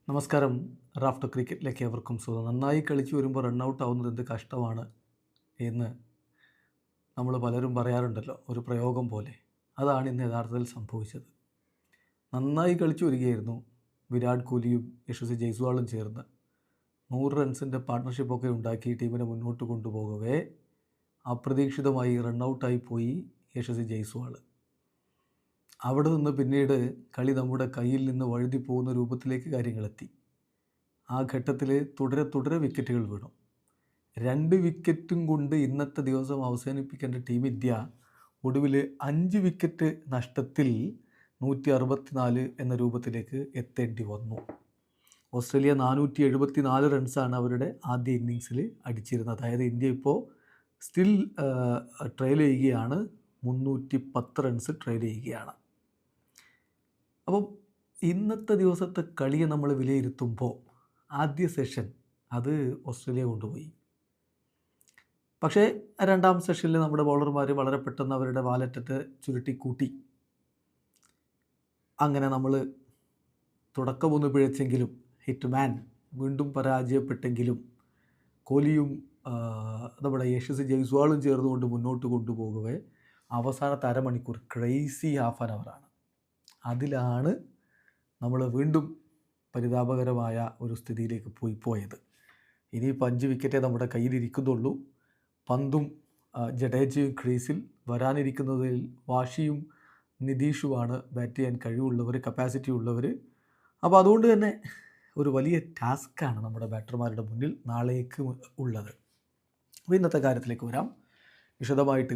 നമസ്കാരം. റാഫ്റ്റർ ക്രിക്കറ്റിലേക്ക് എവർക്കും സ്വാഗതം. നന്നായി കളിച്ച് വരുമ്പോൾ റണ്ണൗട്ട് ആവുന്നത് എന്ത് കഷ്ടമാണ് എന്ന് നമ്മൾ പലരും പറയാറുണ്ടല്ലോ, ഒരു പ്രയോഗം പോലെ. അതാണ് ഇന്ന് യഥാർത്ഥത്തിൽ സംഭവിച്ചത്. നന്നായി കളിച്ചു വരികയായിരുന്നു വിരാട് കോഹ്ലിയും യശസ്വി ജയ്സ്വാളും ചേർന്ന് 100 റൺസിൻ്റെ പാർട്ട്ണർഷിപ്പൊക്കെ ഉണ്ടാക്കി ടീമിനെ മുന്നോട്ട് കൊണ്ടുപോകവേ അപ്രതീക്ഷിതമായി റണ്ണൗട്ടായി പോയി യശസ്വി ജയ്സ്വാൾ. അവിടെ നിന്ന് പിന്നീട് കളി നമ്മുടെ കയ്യിൽ നിന്ന് വഴുതി പോകുന്ന രൂപത്തിലേക്ക് കാര്യങ്ങളെത്തി. ആ ഘട്ടത്തിൽ തുടരെ വിക്കറ്റുകൾ വീണു. 2 വിക്കറ്റും കൊണ്ട് ഇന്നത്തെ ദിവസം അവസാനിപ്പിക്കേണ്ട ടീം ഇന്ത്യ ഒടുവിൽ 5 വിക്കറ്റ് നഷ്ടത്തിൽ 164 എന്ന രൂപത്തിലേക്ക് എത്തേണ്ടി വന്നു. ഓസ്ട്രേലിയ 474 റൺസാണ് അവരുടെ ആദ്യ ഇന്നിങ്സിൽ അടിച്ചിരുന്നത്. അതായത് ഇന്ത്യ ഇപ്പോൾ സ്റ്റിൽ ട്രെയിൽ ചെയ്യുകയാണ്, 310 റൺസ് ട്രെയിൽ ചെയ്യുകയാണ്. അപ്പം ഇന്നത്തെ ദിവസത്തെ കളിയെ നമ്മൾ വിലയിരുത്തുമ്പോൾ ആദ്യ സെഷൻ അത് ഓസ്ട്രേലിയ കൊണ്ടുപോയി. പക്ഷേ രണ്ടാം സെഷനിൽ നമ്മുടെ ബൗളർമാർ വളരെ പെട്ടെന്ന് അവരുടെ വാലറ്റത്ത് ചുരുട്ടിക്കൂട്ടി. അങ്ങനെ നമ്മൾ തുടക്കമൊന്ന് പിഴച്ചെങ്കിലും ഹിറ്റ്മാൻ വീണ്ടും പരാജയപ്പെട്ടെങ്കിലും കോഹ്ലിയും നമ്മുടെ യശസ്വി ജയ്സ്വാളും ചേർന്നുകൊണ്ട് മുന്നോട്ട് കൊണ്ടുപോകവേ അവസാനത്തെ അരമണിക്കൂർ ക്രേസി ഹാഫ് ആൻ അവറാണ്. അതിലാണ് നമ്മൾ വീണ്ടും പരിതാപകരമായ ഒരു സ്ഥിതിയിലേക്ക് പോയത്. ഇനിയിപ്പോൾ 5 വിക്കറ്റേ നമ്മുടെ കയ്യിലിരിക്കുന്നുള്ളൂ. പന്തും ജഡേജയും ക്രീസിൽ, വരാനിരിക്കുന്നതിൽ വാഷിയും നിതീഷുമാണ് ബാറ്റ് ചെയ്യാൻ കഴിവുള്ളവർ, കപ്പാസിറ്റി ഉള്ളവർ. അപ്പോൾ അതുകൊണ്ട് തന്നെ ഒരു വലിയ ടാസ്ക്കാണ് നമ്മുടെ ബാറ്റർമാരുടെ മുന്നിൽ നാളേക്ക് ഉള്ളത്. അപ്പോൾ ഇന്നത്തെ കാര്യത്തിലേക്ക് വരാം. വിശദമായിട്ട്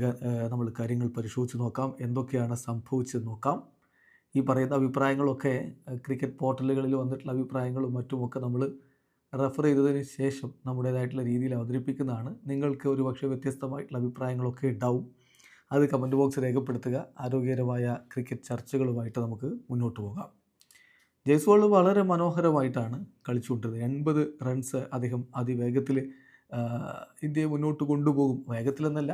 നമ്മൾ കാര്യങ്ങൾ പരിശോധിച്ച് നോക്കാം, എന്തൊക്കെയാണ് സംഭവിച്ചത് നോക്കാം. ഈ പറയുന്ന അഭിപ്രായങ്ങളൊക്കെ ക്രിക്കറ്റ് പോർട്ടലുകളിൽ വന്നിട്ടുള്ള അഭിപ്രായങ്ങളും മറ്റുമൊക്കെ നമ്മൾ റെഫർ ചെയ്തതിന് ശേഷം നമ്മുടേതായിട്ടുള്ള രീതിയിൽ അവതരിപ്പിക്കുന്നതാണ്. നിങ്ങൾക്ക് ഒരു പക്ഷേ വ്യത്യസ്തമായിട്ടുള്ള അഭിപ്രായങ്ങളൊക്കെ ഉണ്ടാവും. അത് കമൻറ്റ് ബോക്സ് രേഖപ്പെടുത്തുക. ആരോഗ്യകരമായ ക്രിക്കറ്റ് ചർച്ചകളുമായിട്ട് നമുക്ക് മുന്നോട്ട് പോകാം. ജയ്സ്വാൾ വളരെ മനോഹരമായിട്ടാണ് കളിച്ചുകൊണ്ടിരുന്നത്. 80 റൺസ് അദ്ദേഹം അതിവേഗത്തിൽ ഇന്ത്യയെ മുന്നോട്ട് കൊണ്ടുപോകും. വേഗത്തിലെന്നല്ല,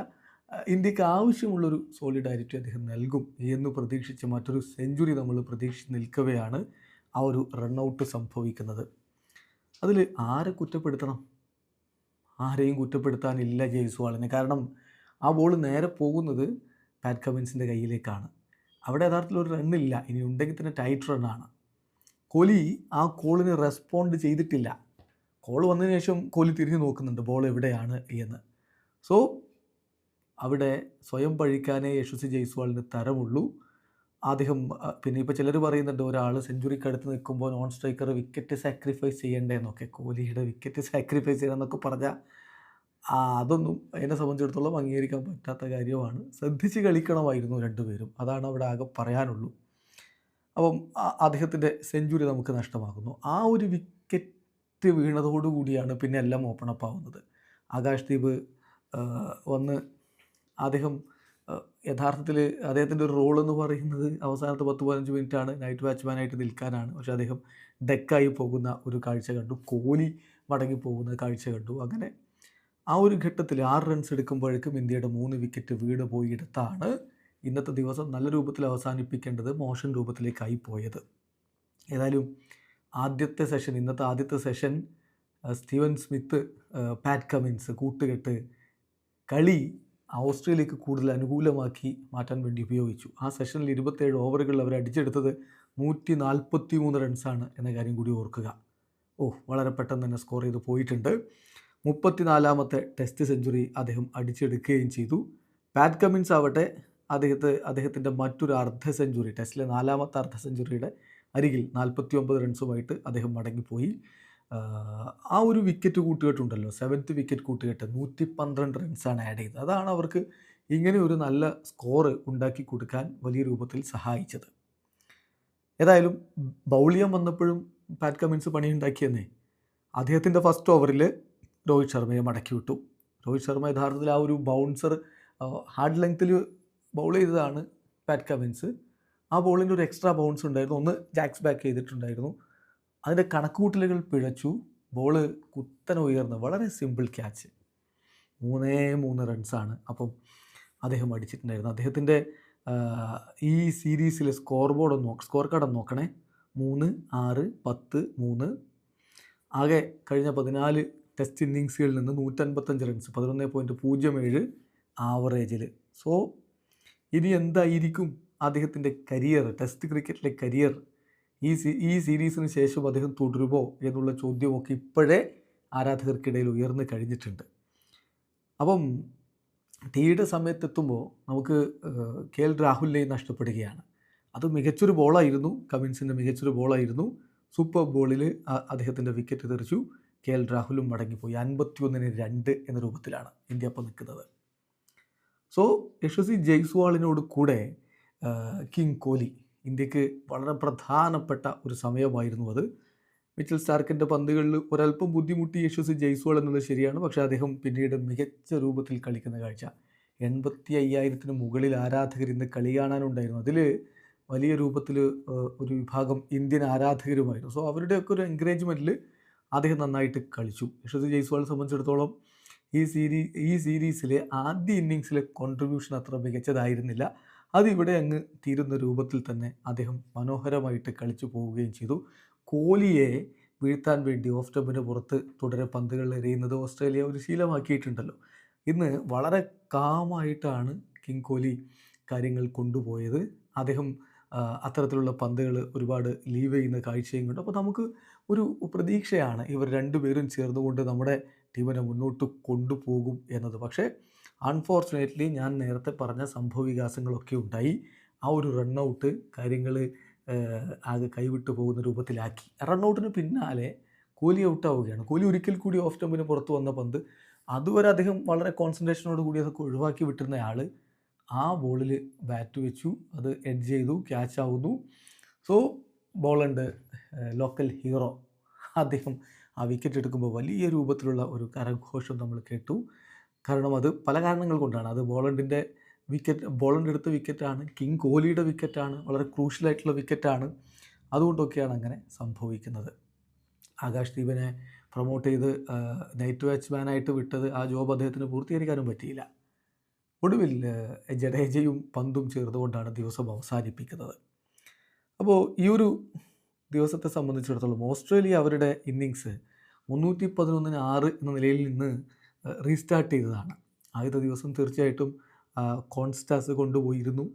ഇന്ത്യക്ക് ആവശ്യമുള്ളൊരു സോളിഡാരിറ്റി അദ്ദേഹം നൽകും എന്ന് പ്രതീക്ഷിച്ച് മറ്റൊരു സെഞ്ചുറി നമ്മൾ പ്രതീക്ഷിച്ച് നിൽക്കവെയാണ് ആ ഒരു റണ്ണൗട്ട് സംഭവിക്കുന്നത്. അതിൽ ആരെ കുറ്റപ്പെടുത്തണം? ആരെയും കുറ്റപ്പെടുത്താനില്ല ജയ്സ്വാളിനെ. കാരണം ആ ബോൾ നേരെ പോകുന്നത് പാറ്റ് കമിൻസിൻ്റെ കയ്യിലേക്കാണ്. അവിടെ യഥാർത്ഥത്തിൽ ഒരു റണ്ണില്ല. ഇനി ഉണ്ടെങ്കിൽ തന്നെ ടൈറ്റ് റണ്ണാണ്. കോഹ്ലി ആ കോളിന് റെസ്പോണ്ട് ചെയ്തിട്ടില്ല. കോൾ വന്നതിന് ശേഷം കോഹ്ലി തിരിഞ്ഞു നോക്കുന്നുണ്ട് ബോൾ എവിടെയാണ് എന്ന്. സോ അവിടെ സ്വയം പഴിക്കാനേ യശസ്വി ജയ്സ്വാളിന് തരമുള്ളൂ. അദ്ദേഹം പിന്നെ ഇപ്പോൾ ചിലർ പറയുന്നുണ്ട് ഒരാൾ സെഞ്ചുറിക്കടുത്ത് നിൽക്കുമ്പോൾ നോൺ സ്ട്രൈക്കർ വിക്കറ്റ് സാക്രിഫൈസ് ചെയ്യേണ്ടതെന്നൊക്കെ. കോഹ്ലിയുടെ വിക്കറ്റ് സാക്രിഫൈസ് ചെയ്യണമെന്നൊക്കെ പറഞ്ഞാൽ അതൊന്നും എന്നെ സംബന്ധിച്ചിടത്തോളം അംഗീകരിക്കാൻ പറ്റാത്ത കാര്യമാണ്. ശ്രദ്ധിച്ച് കളിക്കണമായിരുന്നു രണ്ടുപേരും. അതാണ് അവിടെ ആകെ പറയാനുള്ളൂ. അപ്പം അദ്ദേഹത്തിൻ്റെ സെഞ്ചുറി നമുക്ക് നഷ്ടമാകുന്നു. ആ ഒരു വിക്കറ്റ് വീണതോടുകൂടിയാണ് പിന്നെ എല്ലാം ഓപ്പൺ അപ്പ് ആവുന്നത്. ആകാശ്ദീപ് വന്ന് അദ്ദേഹം യഥാർത്ഥത്തിൽ അദ്ദേഹത്തിൻ്റെ ഒരു റോളെന്ന് പറയുന്നത് അവസാനത്തെ 10-15 മിനിറ്റാണ് നൈറ്റ് വാച്ച്മാനായിട്ട് നിൽക്കാനാണ്. പക്ഷേ അദ്ദേഹം ഡെക്കായി പോകുന്ന ഒരു കാഴ്ച കണ്ടു. കോഹ്ലി മടങ്ങിപ്പോകുന്ന കാഴ്ച കണ്ടു. അങ്ങനെ ആ ഒരു ഘട്ടത്തിൽ 6 റൺസ് എടുക്കുമ്പോഴേക്കും ഇന്ത്യയുടെ 3 വിക്കറ്റ് വീട് പോയിടത്താണ് ഇന്നത്തെ ദിവസം നല്ല രൂപത്തിൽ അവസാനിപ്പിക്കേണ്ടത് മോശം രൂപത്തിലേക്കായി പോയത്. ഏതായാലും ഇന്നത്തെ ആദ്യത്തെ സെഷൻ സ്റ്റീവൻ സ്മിത്ത്, പാറ്റ് കമിൻസ് കൂട്ടുകെട്ട് കളി ഓസ്ട്രേലിയക്ക് കൂടുതൽ അനുകൂലമാക്കി മാറ്റാൻ വേണ്ടി ഉപയോഗിച്ചു. ആ സെഷനിൽ 27 ഓവറുകളിൽ അവർ അടിച്ചെടുത്തത് 143 റൺസാണ് എന്ന കാര്യം കൂടി ഓർക്കുക. വളരെ പെട്ടെന്ന് തന്നെ സ്കോർ ചെയ്ത് പോയിട്ടുണ്ട്. 34ാമത്തെ ടെസ്റ്റ് സെഞ്ചുറി അദ്ദേഹം അടിച്ചെടുക്കുകയും ചെയ്തു. പാറ്റ് കമിൻസ് ആവട്ടെ അദ്ദേഹത്തിൻ്റെ മറ്റൊരു അർദ്ധ സെഞ്ചുറി, ടെസ്റ്റിലെ 4ാമത്തെ അർദ്ധ സെഞ്ചുറിയുടെ അരികിൽ 49 റൺസുമായിട്ട് അദ്ദേഹം മടങ്ങിപ്പോയി. ആ ഒരു വിക്കറ്റ് കൂട്ടുകെട്ടുണ്ടല്ലോ, 7th വിക്കറ്റ് കൂട്ടുകെട്ട് 112 റൺസാണ് ആഡ് ചെയ്തത്. അതാണ് അവർക്ക് ഇങ്ങനെ ഒരു നല്ല സ്കോർ ഉണ്ടാക്കി കൊടുക്കാൻ വലിയ രൂപത്തിൽ സഹായിച്ചത്. ഏതായാലും ബൗൾ ചെയ്യാൻ വന്നപ്പോഴും പാറ്റ് കമിൻസ് പണിയുണ്ടാക്കിയെന്നേ. അദ്ദേഹത്തിൻ്റെ ഫസ്റ്റ് ഓവറിൽ രോഹിത് ശർമ്മയെ മടക്കി വിട്ടു. രോഹിത് ശർമ്മ യഥാർത്ഥത്തിൽ ആ ഒരു ബൗൺസർ ഹാർഡ് ലെങ്ത്തിൽ ബൗൾ ചെയ്തതാണ് പാറ്റ് കമിൻസ്. ആ ബോളിൻ്റെ ഒരു എക്സ്ട്രാ ബൗൺസ് ഉണ്ടായിരുന്നു. ഒന്ന് ജാക്സ് ബാക്ക് ചെയ്തിട്ടുണ്ടായിരുന്നു. അതിൻ്റെ കണക്കുകൂട്ടലുകൾ പിഴച്ചു. ബോള് കുത്തനെ ഉയർന്ന് വളരെ സിമ്പിൾ ക്യാച്ച്, 3 റൺസാണ് അപ്പം അദ്ദേഹം അടിച്ചിട്ടുണ്ടായിരുന്നു. അദ്ദേഹത്തിൻ്റെ ഈ സീരീസിലെ സ്കോർ കാർഡ് നോക്കണേ. 3, 6, 10, 3. ആകെ കഴിഞ്ഞ 14 ടെസ്റ്റ് ഇന്നിങ്സുകളിൽ നിന്ന് 155 റൺസ്, 11.07 ആവറേജിൽ. സോ ഇനി എന്തായിരിക്കും അദ്ദേഹത്തിൻ്റെ കരിയർ, ടെസ്റ്റ് ക്രിക്കറ്റിലെ കരിയർ? ഈ സീരീസിന് ശേഷം അദ്ദേഹം തുടരുമോ എന്നുള്ള ചോദ്യമൊക്കെ ഇപ്പോഴേ ആരാധകർക്കിടയിൽ ഉയർന്നു കഴിഞ്ഞിട്ടുണ്ട്. അപ്പം ടീയുടെ സമയത്തെത്തുമ്പോൾ നമുക്ക് KL രാഹുലിനെയും നഷ്ടപ്പെടുകയാണ്. അത് മികച്ചൊരു ബോളായിരുന്നു, കമിൻസിൻ്റെ മികച്ചൊരു ബോളായിരുന്നു. സൂപ്പർ ബോളിൽ അദ്ദേഹത്തിൻ്റെ വിക്കറ്റ് തെറിച്ചു. KL രാഹുലും മടങ്ങിപ്പോയി. 51-2 എന്ന രൂപത്തിലാണ് ഇന്ത്യ അപ്പം നിൽക്കുന്നത്. സോ യശസ്വി ജയ്സ്വാളിനോട് കൂടെ കിങ് കോഹ്ലി, ഇന്ത്യക്ക് വളരെ പ്രധാനപ്പെട്ട ഒരു സമയമായിരുന്നു അത്. മിച്ചൽ സ്റ്റാർക്കിൻ്റെ പന്തുകളിൽ ഒരല്പം ബുദ്ധിമുട്ടി യശസ്വി ജയ്സ്വാൾ എന്നുള്ളത് ശരിയാണ്. പക്ഷേ അദ്ദേഹം പിന്നീട് മികച്ച രൂപത്തിൽ കളിക്കുന്ന കാഴ്ച. 85,000-ന് മുകളിൽ ആരാധകർ ഇന്ന് കളി കാണാനുണ്ടായിരുന്നു. അതിൽ വലിയ രൂപത്തിൽ ഒരു വിഭാഗം ഇന്ത്യൻ ആരാധകരുമായിരുന്നു. സോ അവരുടെയൊക്കെ ഒരു എൻകറേജ്മെൻറ്റിൽ അദ്ദേഹം നന്നായിട്ട് കളിച്ചു. യശസ്വി ജയ്സ്വാളിനെ സംബന്ധിച്ചിടത്തോളം ഈ സീരീസിലെ ആദ്യ ഇന്നിങ്സിലെ കോൺട്രിബ്യൂഷൻ അത്ര മികച്ചതായിരുന്നില്ല. അതിവിടെ അങ്ങ് തീരുന്ന രൂപത്തിൽ തന്നെ അദ്ദേഹം മനോഹരമായിട്ട് കളിച്ചു പോവുകയും ചെയ്തു. കോഹ്ലിയെ വീഴ്ത്താൻ വേണ്ടി ഓഫ് സ്റ്റമ്പിന് പുറത്ത് തുടരെ പന്തുകൾ എറിയുന്നത് ഓസ്ട്രേലിയ ഒരു ശീലമാക്കിയിട്ടുണ്ടല്ലോ. ഇന്ന് വളരെ കാമായിട്ടാണ് കിങ് കോഹ്ലി കാര്യങ്ങൾ കൊണ്ടുപോയത്. അദ്ദേഹം അത്തരത്തിലുള്ള പന്തുകൾ ഒരുപാട് ലീവ് ചെയ്യുന്ന കാഴ്ചയും കണ്ടു. അപ്പോൾ നമുക്ക് ഒരു പ്രതീക്ഷയാണ് ഇവർ രണ്ടുപേരും ചേർന്നുകൊണ്ട് നമ്മുടെ ടീമിനെ മുന്നോട്ട് കൊണ്ടുപോകും എന്നത്. പക്ഷേ അൺഫോർച്ചുനേറ്റ്ലി ഞാൻ നേരത്തെ പറഞ്ഞ സംഭവവികാസങ്ങളൊക്കെ ഉണ്ടായി. ആ ഒരു റണ്ണൗട്ട് കാര്യങ്ങൾ ആകെ കൈവിട്ടു പോകുന്ന രൂപത്തിലാക്കി. റണ്ണൗട്ടിന് പിന്നാലെ കോഹ്ലി ഔട്ടാവുകയാണ്. കോഹ്ലി ഒരിക്കൽ കൂടി ഓഫ് സ്റ്റമ്പിന് പുറത്ത് വന്ന പന്ത്, അതുവരെ അദ്ദേഹം വളരെ കോൺസെൻട്രേഷനോട് കൂടി അതൊക്കെ ഒഴിവാക്കി വിട്ടിരുന്ന ആൾ ആ ബോളിൽ ബാറ്റ് വെച്ചു, അത് എഡ്ജ് ചെയ്തു, ക്യാച്ച് ആവുന്നു. സോ ബോളണ്ട് ലോക്കൽ ഹീറോ അദ്ദേഹം ആ വിക്കറ്റ് എടുക്കുമ്പോൾ വലിയ രൂപത്തിലുള്ള ഒരു കരഘോഷം നമ്മൾ കേട്ടു. കാരണം അത് പല കാരണങ്ങൾ കൊണ്ടാണ്. അത് ബോളണ്ട് എടുത്ത വിക്കറ്റാണ്, കിങ് കോഹ്ലിയുടെ വിക്കറ്റാണ്, വളരെ ക്രൂഷ്യലായിട്ടുള്ള വിക്കറ്റാണ്. അതുകൊണ്ടൊക്കെയാണ് അങ്ങനെ സംഭവിക്കുന്നത്. ആകാശ് ദീപിനെ പ്രൊമോട്ട് ചെയ്ത് നൈറ്റ് വാച്ച്മാനായിട്ട് വിട്ടത്, ആ ജോബ് അദ്ദേഹത്തിന് പൂർത്തീകരിക്കാനും പറ്റിയില്ല. ഒടുവിൽ ജഡേജയും പന്തും ചേർന്നുകൊണ്ടാണ് ദിവസം അവസാനിപ്പിക്കുന്നത്. അപ്പോൾ ഈ ഒരു ദിവസത്തെ സംബന്ധിച്ചിടത്തോളം ഓസ്ട്രേലിയ അവരുടെ ഇന്നിങ്സ് 311-6 എന്ന നിലയിൽ നിന്ന് റീസ്റ്റാർട്ട് ചെയ്തതാണ്. ആദ്യത്തെ ദിവസം തീർച്ചയായിട്ടും കോൺസ്റ്റാസ് കൊണ്ടുപോയിരുന്നു.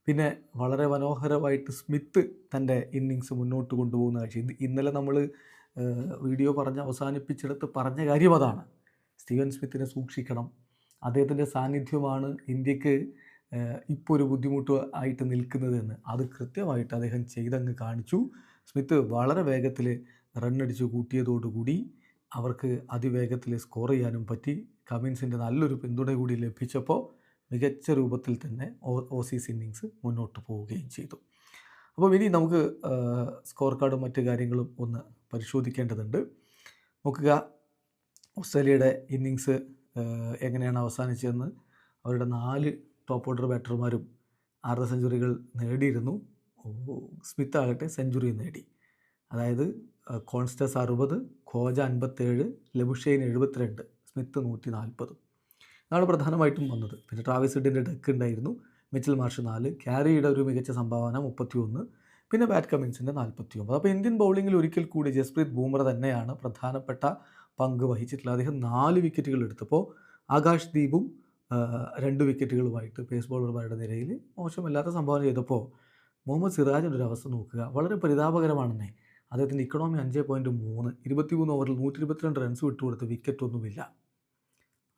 പിന്നെ വളരെ മനോഹരമായിട്ട് സ്മിത്ത് തൻ്റെ ഇന്നിങ്സ് മുന്നോട്ട് കൊണ്ടുപോകുന്ന കാഴ്ച. ഇന്നലെ നമ്മൾ വീഡിയോ പറഞ്ഞ് അവസാനിപ്പിച്ചെടുത്ത് പറഞ്ഞ കാര്യം അതാണ്. സ്റ്റീവൻ സ്മിത്തിനെ സൂക്ഷിക്കണം, അദ്ദേഹത്തിൻ്റെ സാന്നിധ്യമാണ് ഇന്ത്യക്ക് ഇപ്പോൾ ഒരു ബുദ്ധിമുട്ട് ആയിട്ട് നിൽക്കുന്നതെന്ന്. അത് കൃത്യമായിട്ട് അദ്ദേഹം ചെയ്തങ്ങ് കാണിച്ചു. സ്മിത്ത് വളരെ വേഗത്തിൽ റണ്ണടിച്ച് കൂട്ടിയതോടുകൂടി അവർക്ക് അതിവേഗത്തിൽ സ്കോർ ചെയ്യാനും പറ്റി. കമിൻസിൻ്റെ നല്ലൊരു പിന്തുണ കൂടി ലഭിച്ചപ്പോൾ മികച്ച രൂപത്തിൽ തന്നെ ഓസീസ് ഇന്നിങ്സ് മുന്നോട്ട് പോവുകയും ചെയ്തു. അപ്പോൾ ഇനി നമുക്ക് സ്കോർ കാർഡും മറ്റ് കാര്യങ്ങളും ഒന്ന് പരിശോധിക്കേണ്ടതുണ്ട്. നോക്കുക, ഓസ്ട്രേലിയയുടെ ഇന്നിങ്സ് എങ്ങനെയാണ് അവസാനിച്ചതെന്ന്. അവരുടെ 4 ടോപ്പ് ഓർഡർ ബാറ്റർമാരും 6 സെഞ്ചുറികൾ നേടിയിരുന്നു. സ്മിത്ത് ആകട്ടെ സെഞ്ചുറി നേടി. അതായത് കോൺസ്റ്റസ് 60, ഖോജ 57, ലബുഷൈൻ 72, സ്മിത്ത് 140. ഇതാണ് പ്രധാനമായിട്ടും വന്നത്. പിന്നെ ട്രാവിസ് ഹെഡിൻ്റെ ഡെക്ക് ഉണ്ടായിരുന്നു, മിച്ചൽ മാർഷ് 4, ക്യാരിയുടെ ഒരു മികച്ച സംഭാവന 31, പിന്നെ പാറ്റ് കമിൻസിൻ്റെ 49. അപ്പോൾ ഇന്ത്യൻ ബൗളിങ്ങിൽ ഒരിക്കൽ കൂടി ജസ്പ്രീത് ബൂംറ തന്നെയാണ് പ്രധാനപ്പെട്ട പങ്ക് വഹിച്ചിട്ടുള്ളത്. അദ്ദേഹം 4 വിക്കറ്റുകൾ എടുത്തപ്പോൾ ആകാശ് ദീപും 2 വിക്കറ്റുകളുമായിട്ട് പേസ് ബോളർമാരുടെ നിരയിൽ മോശമല്ലാത്ത സംഭാവന ചെയ്തപ്പോൾ മുഹമ്മദ് സിറാജിൻ്റെ ഒരു അവസ്ഥ നോക്കുക, വളരെ പരിതാപകരമാണെന്നേ. അദ്ദേഹത്തിൻ്റെ ഇക്കണോമി 5.3, 23 ഓവറിൽ 122 റൺസ് വിട്ടുകൊടുത്ത് വിക്കറ്റൊന്നുമില്ല.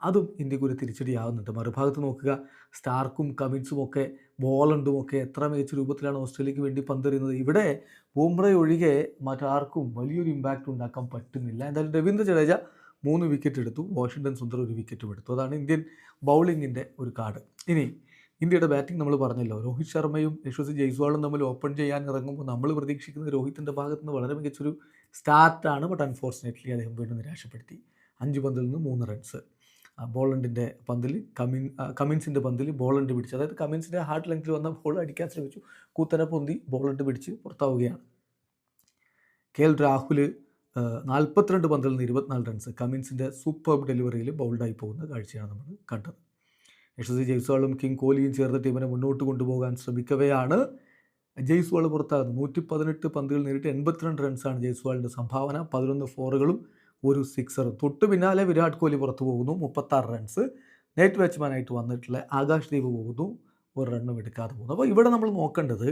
അതും ഇന്ത്യക്ക് ഒരു തിരിച്ചടിയാവുന്നുണ്ട്. മറുഭാഗത്ത് നോക്കുക, സ്റ്റാർക്കും കമിൻസും ഒക്കെ ബോളണ്ടും ഒക്കെ എത്ര മികച്ച രൂപത്തിലാണ് ഓസ്ട്രേലിയക്ക് വേണ്ടി പന്തെറിയുന്നത്. ഇവിടെ ബൂംറ ഒഴികെ മറ്റാർക്കും വലിയൊരു ഇമ്പാക്റ്റ് ഉണ്ടാക്കാൻ പറ്റുന്നില്ല. എന്തായാലും രവീന്ദ്ര ജഡേജ 3 വിക്കറ്റ് എടുത്തു, വാഷിംഗ്ടൺ സുന്ദർ 1 വിക്കറ്റും എടുത്തു. അതാണ് ഇന്ത്യൻ ബൗളിങ്ങിൻ്റെ ഒരു കാർഡ്. ഇനി ഇന്ത്യയുടെ ബാറ്റിംഗ് നമ്മൾ പറഞ്ഞല്ലോ, രോഹിത് ശർമ്മയും യശസ്വി ജയ്സ്വാളും തമ്മിൽ ഓപ്പൺ ചെയ്യാൻ ഇറങ്ങുമ്പോൾ നമ്മൾ പ്രതീക്ഷിക്കുന്നത് രോഹിത്തിൻ്റെ ഭാഗത്ത് നിന്ന് വളരെ മികച്ചൊരു സ്റ്റാർട്ടാണ്. ബട്ട് അൺഫോർച്ചുനേറ്റ്ലി അദ്ദേഹം വീണ്ടും നിരാശപ്പെടുത്തി. 5 പന്തിൽ നിന്ന് 3 റൺസ്. ബോളണ്ടിൻ്റെ പന്തിൽ കമിൻസിൻ്റെ പന്തിൽ ബോളണ്ട് പിടിച്ച്, അതായത് കമിൻസിൻ്റെ ഹാർഡ് ലെങ്ത്തിൽ വന്ന ബോൾ അടിക്കാൻ ശ്രമിച്ചു, കൂത്തനെ പൊന്തി ബോളണ്ട് പിടിച്ച് പുറത്താവുകയാണ്. KL രാഹുൽ 42 പന്തിൽ നിന്ന് 24 റൺസ്. കമിൻസിൻ്റെ സൂപ്പർ ഡെലിവറിയിൽ ബൗൾഡായി പോകുന്ന കാഴ്ചയാണ് നമ്മൾ കണ്ടത്. യശസ്വി ജയ്സ്വാളും കിങ് കോഹ്ലിയും ചേർന്ന് ടീമിനെ മുന്നോട്ട് കൊണ്ടുപോകാൻ ശ്രമിക്കവെയാണ് ജയ്സ്വാൾ പുറത്താകുന്നു. 118 പന്തുകൾ നേരിട്ട് 82 റൺസാണ് ജയ്സ്വാളിൻ്റെ സംഭാവന. 11 ഫോറുകളും 1 സിക്സറും. തൊട്ട് പിന്നാലെ വിരാട് കോഹ്ലി പുറത്തു പോകുന്നു, 36 റൺസ്. നെറ്റ് ബാറ്റ്സ്മാനായിട്ട് വന്നിട്ടുള്ള ആകാശ് ദീപ് പോകുന്നു, ഒരു റണ്ണും എടുക്കാതെ പോകുന്നു. അപ്പോൾ ഇവിടെ നമ്മൾ നോക്കേണ്ടത്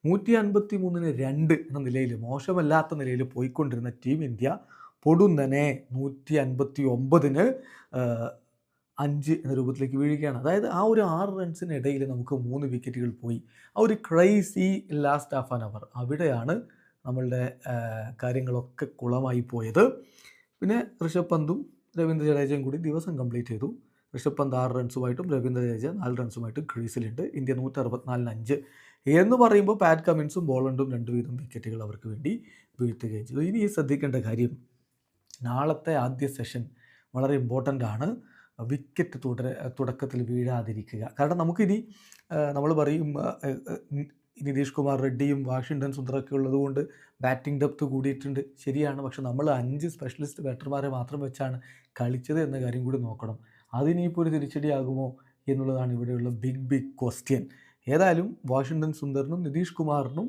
153-ന് 2 എന്ന നിലയിൽ, മോശമല്ലാത്ത നിലയിൽ പോയിക്കൊണ്ടിരുന്ന ടീം ഇന്ത്യ പൊടുന്നനെ 159-ന് 5 എന്ന രൂപത്തിലേക്ക് വീഴുകയാണ്. അതായത് ആ ഒരു 6 റൺസിനിടയിൽ നമുക്ക് 3 വിക്കറ്റുകൾ പോയി. ആ ഒരു crazy last half an hour, അവിടെയാണ് നമ്മളുടെ കാര്യങ്ങളൊക്കെ കുളമായി പോയത്. പിന്നെ ഋഷഭ് പന്തും രവീന്ദ്ര ജഡേജയും കൂടി ദിവസം കംപ്ലീറ്റ് ചെയ്തു. ഋഷഭ് പന്ത് 6 റൺസുമായിട്ടും രവീന്ദ്ര ജഡേജ 4 റൺസുമായിട്ടും ക്രീസിലുണ്ട്. ഇന്ത്യ 164-5 എന്ന് പറയുമ്പോൾ പാറ്റ് കമിൻസും ബോളണ്ടും 2 വീതം വിക്കറ്റുകൾ അവർക്ക് വേണ്ടി വീഴ്ത്തുകയും ചെയ്തു. ഇനി ശ്രദ്ധിക്കേണ്ട കാര്യം, നാളത്തെ ആദ്യ സെഷൻ വളരെ ഇമ്പോർട്ടൻ്റ് ആണ്. വിക്കറ്റ് തുടക്കത്തിൽ വീഴാതിരിക്കുക. കാരണം നമുക്കിനി നമ്മൾ പറയും നിതീഷ് കുമാർ റെഡ്ഡിയും വാഷിങ്ടൺ സുന്ദറൊക്കെ ഉള്ളതുകൊണ്ട് ബാറ്റിംഗ് ഡെപ്ത് കൂടിയിട്ടുണ്ട്. ശരിയാണ്. പക്ഷെ നമ്മൾ 5 സ്പെഷ്യലിസ്റ്റ് ബാറ്റർമാരെ മാത്രം വെച്ചാണ് കളിച്ചത് എന്ന കാര്യം കൂടി നോക്കണം. അതിനിപ്പോൾ ഒരു തിരിച്ചടിയാകുമോ എന്നുള്ളതാണ് ഇവിടെയുള്ള ബിഗ് ക്വസ്റ്റ്യൻ. ഏതായാലും വാഷിങ്ടൺ സുന്ദറിനും നിതീഷ് കുമാറിനും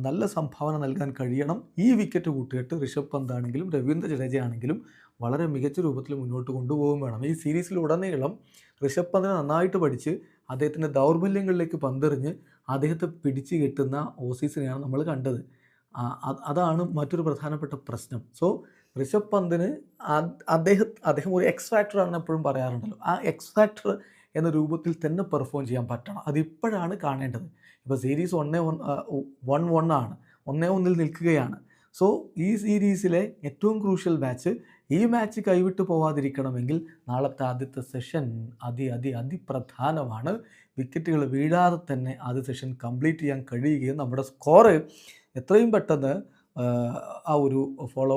നല്ല സംഭാവന നൽകാൻ കഴിയണം. ഈ വിക്കറ്റ് കൂട്ടിയിട്ട് ഋഷഭ് പന്ത് ആണെങ്കിലും രവീന്ദ്ര ജഡേജ ആണെങ്കിലും വളരെ മികച്ച രൂപത്തിൽ മുന്നോട്ട് കൊണ്ടുപോകും വേണം. ഈ സീരീസിലുടനീളം ഋഷഭ് പന്തിനെ നന്നായിട്ട് പഠിച്ച് അദ്ദേഹത്തിൻ്റെ ദൗർബല്യങ്ങളിലേക്ക് പന്തെറിഞ്ഞ് അദ്ദേഹത്തെ പിടിച്ചു കെട്ടുന്ന ഓസീസിനെയാണ് നമ്മൾ കണ്ടത്. അതാണ് മറ്റൊരു പ്രധാനപ്പെട്ട പ്രശ്നം. സോ ഋഷഭ് പന്തിന് അദ്ദേഹം ഒരു എക്സ് ഫാക്ടറാണെന്ന് എപ്പോഴും പറയാറുണ്ടല്ലോ. ആ എക്സ് ഫാക്ടർ എന്ന രൂപത്തിൽ തന്നെ പെർഫോം ചെയ്യാൻ പറ്റണം. അതിപ്പോഴാണ് കാണേണ്ടത്. ഇപ്പോൾ സീരീസ് 1-1 ആണ്, 1-1 നിൽക്കുകയാണ്. സോ ഈ സീരീസിലെ ഏറ്റവും ക്രൂഷ്യൽ മാച്ച്, ഈ മാച്ച് കൈവിട്ട് പോവാതിരിക്കണമെങ്കിൽ നാളത്തെ ആദ്യത്തെ സെഷൻ അതിപ്രധാനമാണ്. വിക്കറ്റുകൾ വീഴാതെ തന്നെ ആദ്യ സെഷൻ കംപ്ലീറ്റ് ചെയ്യാൻ കഴിയുകയും നമ്മുടെ സ്കോറ് എത്രയും പെട്ടെന്ന് ആ ഒരു ഫോളോ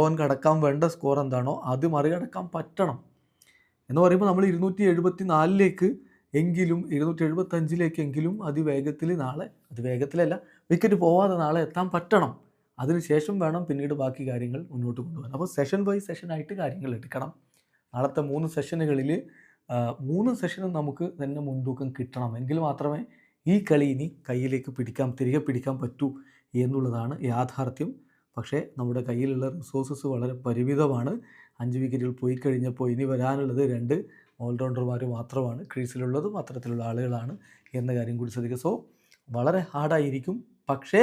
ഓൺ കടക്കാൻ വേണ്ട സ്കോർ എന്താണോ അത് മറികടക്കാൻ പറ്റണം. എന്ന് പറയുമ്പോൾ നമ്മൾ 274-ലേക്ക് എങ്കിലും 275-ലേക്കെങ്കിലും അതിവേഗത്തിലല്ല, വിക്കറ്റ് പോവാതെ നാളെ എത്താൻ പറ്റണം. അതിനുശേഷം വേണം പിന്നീട് ബാക്കി കാര്യങ്ങൾ മുന്നോട്ട് കൊണ്ടുപോകാൻ. അപ്പോൾ സെഷൻ ബൈ സെഷനായിട്ട് കാര്യങ്ങൾ എടുക്കണം. നാളത്തെ 3 സെഷനുകളിൽ 3 സെഷനും നമുക്ക് തന്നെ മുൻതൂക്കം കിട്ടണം. എങ്കിൽ മാത്രമേ ഈ കളി ഇനി തിരികെ പിടിക്കാൻ പറ്റൂ എന്നുള്ളതാണ് യാഥാർത്ഥ്യം. പക്ഷേ നമ്മുടെ കയ്യിലുള്ള റിസോഴ്സസ് വളരെ പരിമിതമാണ്. 5 വിക്കറ്റുകൾ പോയി കഴിഞ്ഞപ്പോൾ ഇനി വരാനുള്ളത് 2 ഓൾറൗണ്ടർമാർ മാത്രമാണ്. ക്രീസിലുള്ളതും അത്തരത്തിലുള്ള ആളുകളാണ് എന്ന കാര്യം കൂടി ശ്രദ്ധിക്കുക. സോ വളരെ ഹാർഡായിരിക്കും. പക്ഷേ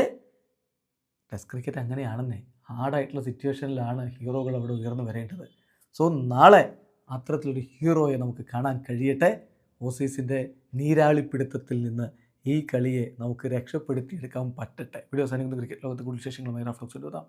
ടെസ്റ്റ് ക്രിക്കറ്റ് അങ്ങനെയാണെന്നേ, ഹാർഡായിട്ടുള്ള സിറ്റുവേഷനിലാണ് ഹീറോകൾ അവിടെ ഉയർന്നു വരേണ്ടത്. സോ നാളെ അത്തരത്തിലൊരു ഹീറോയെ നമുക്ക് കാണാൻ കഴിയട്ടെ. ഓസീസിൻ്റെ നീരാളിപ്പിടുത്തത്തിൽ നിന്ന് ഈ കളിയെ നമുക്ക് രക്ഷപ്പെടുത്തിയെടുക്കാൻ പറ്റട്ടെ. വീഡിയോ അവസാനിക്കുന്ന ക്രിക്കറ്റ് ലോകത്തെ കൂടുതൽ വിശേഷങ്ങളുമായി റഫ്ലക്സ് എഴുതാം.